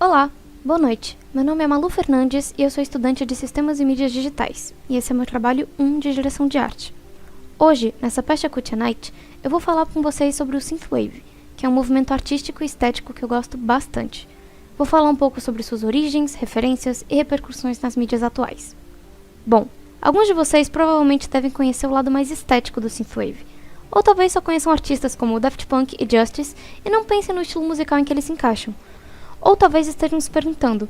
Olá, boa noite. Meu nome é Malu Fernandes e eu sou estudante de Sistemas e Mídias Digitais, e esse é meu trabalho 1 de Direção de Arte. Hoje, nessa Peste Acutia Night, eu vou falar com vocês sobre o Synthwave, que é um movimento artístico e estético que eu gosto bastante. Vou falar um pouco sobre suas origens, referências e repercussões nas mídias atuais. Bom, alguns de vocês provavelmente devem conhecer o lado mais estético do Synthwave, ou talvez só conheçam artistas como Daft Punk e Justice e não pensem no estilo musical em que eles se encaixam. Ou talvez estejam se perguntando,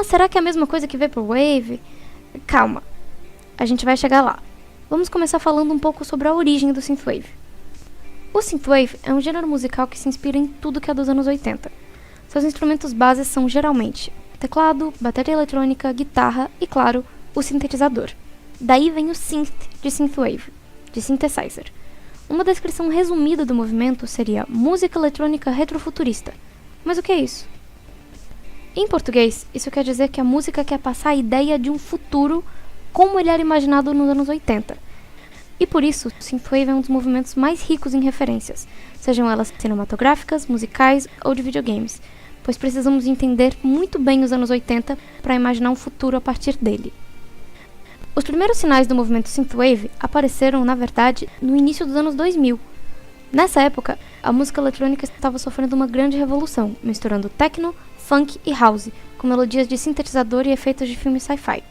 será que é a mesma coisa que Vaporwave? Calma, a gente vai chegar lá. Vamos começar falando um pouco sobre a origem do Synthwave. O Synthwave é um gênero musical que se inspira em tudo que é dos anos 80. Seus instrumentos bases são geralmente teclado, bateria eletrônica, guitarra e, claro, o sintetizador. Daí vem o synth de Synthwave, de synthesizer. Uma descrição resumida do movimento seria música eletrônica retrofuturista. Mas o que é isso? Em português, isso quer dizer que a música quer passar a ideia de um futuro como ele era imaginado nos anos 80. E por isso, o Synthwave é um dos movimentos mais ricos em referências, sejam elas cinematográficas, musicais ou de videogames, pois precisamos entender muito bem os anos 80 para imaginar um futuro a partir dele. Os primeiros sinais do movimento Synthwave apareceram, na verdade, no início dos anos 2000. Nessa época, a música eletrônica estava sofrendo uma grande revolução, misturando techno, funk e house, com melodias de sintetizador e efeitos de filme sci-fi.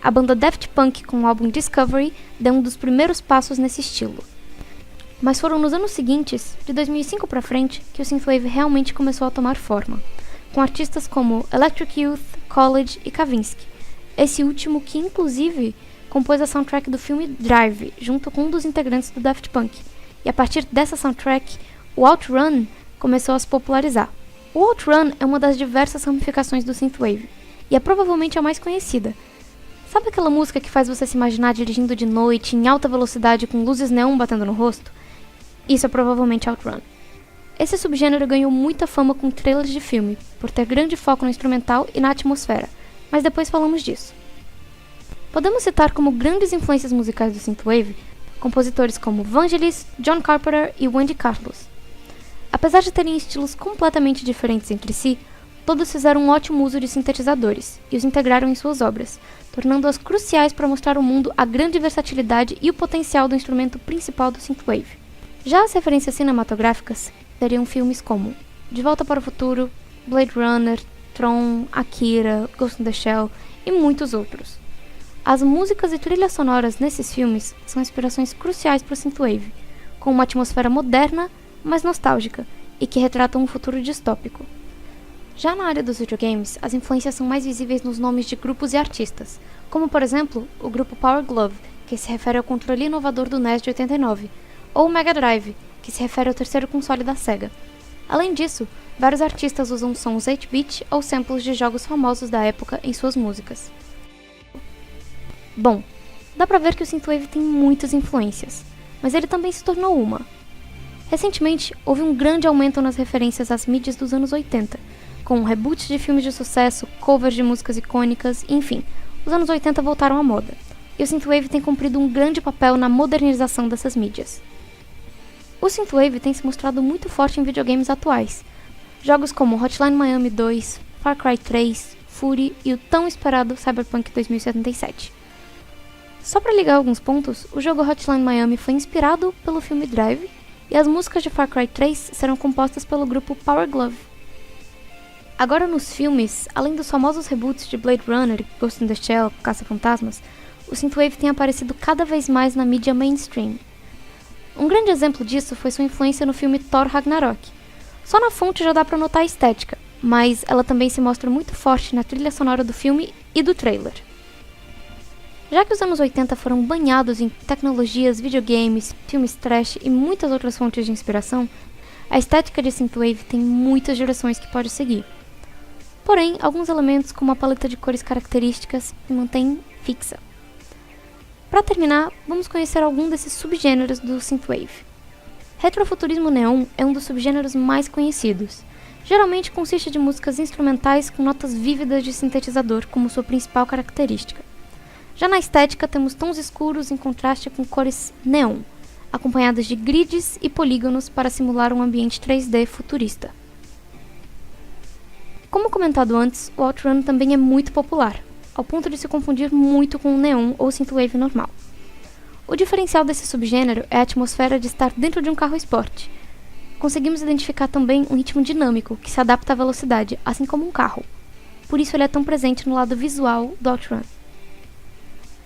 A banda Daft Punk, com o álbum Discovery, deu um dos primeiros passos nesse estilo. Mas foram nos anos seguintes, de 2005 para frente, que o Synthwave realmente começou a tomar forma, com artistas como Electric Youth, College e Kavinsky. Esse último que, inclusive, compôs a soundtrack do filme Drive, junto com um dos integrantes do Daft Punk. E a partir dessa soundtrack, o Outrun começou a se popularizar. O Outrun é uma das diversas ramificações do Synthwave, e é provavelmente a mais conhecida. Sabe aquela música que faz você se imaginar dirigindo de noite, em alta velocidade, com luzes neon batendo no rosto? Isso é provavelmente Outrun. Esse subgênero ganhou muita fama com trailers de filme, por ter grande foco no instrumental e na atmosfera, mas depois falamos disso. Podemos citar como grandes influências musicais do Synthwave compositores como Vangelis, John Carpenter e Wendy Carlos. Apesar de terem estilos completamente diferentes entre si, todos fizeram um ótimo uso de sintetizadores e os integraram em suas obras, tornando-as cruciais para mostrar ao mundo a grande versatilidade e o potencial do instrumento principal do Synthwave. Já as referências cinematográficas seriam filmes como De Volta para o Futuro, Blade Runner, Tron, Akira, Ghost in the Shell e muitos outros. As músicas e trilhas sonoras nesses filmes são inspirações cruciais para o Synthwave, com uma atmosfera moderna, mas nostálgica, e que retratam um futuro distópico. Já na área dos videogames, as influências são mais visíveis nos nomes de grupos e artistas, como por exemplo, o grupo Power Glove, que se refere ao controle inovador do NES de 89, ou o Mega Drive, que se refere ao terceiro console da Sega. Além disso, vários artistas usam sons 8-bit ou samples de jogos famosos da época em suas músicas. Bom, dá pra ver que o Synthwave tem muitas influências, mas ele também se tornou uma. Recentemente, houve um grande aumento nas referências às mídias dos anos 80, com reboots de filmes de sucesso, covers de músicas icônicas, enfim, os anos 80 voltaram à moda, e o Synthwave tem cumprido um grande papel na modernização dessas mídias. O Synthwave tem se mostrado muito forte em videogames atuais, jogos como Hotline Miami 2, Far Cry 3, Fury e o tão esperado Cyberpunk 2077. Só para ligar alguns pontos, o jogo Hotline Miami foi inspirado pelo filme Drive, e as músicas de Far Cry 3 serão compostas pelo grupo Power Glove. Agora nos filmes, além dos famosos reboots de Blade Runner, Ghost in the Shell, Caça-Fantasmas, o Synthwave tem aparecido cada vez mais na mídia mainstream. Um grande exemplo disso foi sua influência no filme Thor Ragnarok. Só na fonte já dá pra notar a estética, mas ela também se mostra muito forte na trilha sonora do filme e do trailer. Já que os anos 80 foram banhados em tecnologias, videogames, filmes trash e muitas outras fontes de inspiração, a estética de Synthwave tem muitas direções que pode seguir. Porém, alguns elementos como a paleta de cores características se mantém fixa. Para terminar, vamos conhecer algum desses subgêneros do Synthwave. Retrofuturismo neon é um dos subgêneros mais conhecidos. Geralmente consiste de músicas instrumentais com notas vívidas de sintetizador como sua principal característica. Já na estética, temos tons escuros em contraste com cores neon, acompanhadas de grids e polígonos para simular um ambiente 3D futurista. Como comentado antes, o OutRun também é muito popular, ao ponto de se confundir muito com o neon ou synthwave normal. O diferencial desse subgênero é a atmosfera de estar dentro de um carro esporte. Conseguimos identificar também um ritmo dinâmico que se adapta à velocidade, assim como um carro. Por isso ele é tão presente no lado visual do OutRun.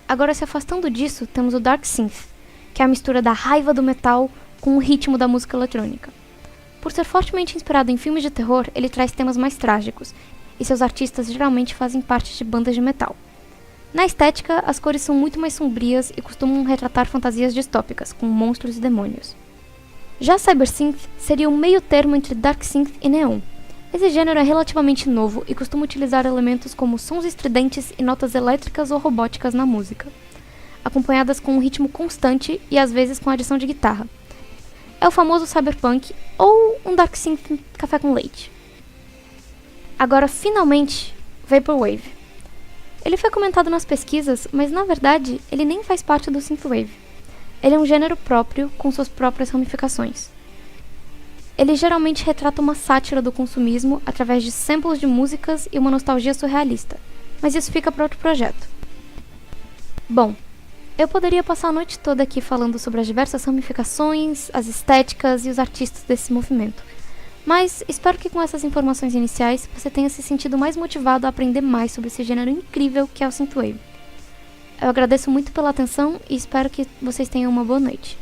Agora, se afastando disso, temos o Dark Synth, que é a mistura da raiva do metal com o ritmo da música eletrônica. Por ser fortemente inspirado em filmes de terror, ele traz temas mais trágicos, e seus artistas geralmente fazem parte de bandas de metal. Na estética, as cores são muito mais sombrias e costumam retratar fantasias distópicas, com monstros e demônios. Já Cybersynth seria um meio termo entre Dark Synth e Neon. Esse gênero é relativamente novo e costuma utilizar elementos como sons estridentes e notas elétricas ou robóticas na música, acompanhadas com um ritmo constante e às vezes com a adição de guitarra. É o famoso cyberpunk ou um Dark Synth café com leite. Agora, finalmente, Vaporwave. Ele foi comentado nas pesquisas, mas na verdade ele nem faz parte do synthwave. Ele é um gênero próprio, com suas próprias ramificações. Ele geralmente retrata uma sátira do consumismo através de samples de músicas e uma nostalgia surrealista, mas isso fica para outro projeto. Bom, eu poderia passar a noite toda aqui falando sobre as diversas ramificações, as estéticas e os artistas desse movimento, mas espero que com essas informações iniciais você tenha se sentido mais motivado a aprender mais sobre esse gênero incrível que é o synthwave. Eu agradeço muito pela atenção e espero que vocês tenham uma boa noite.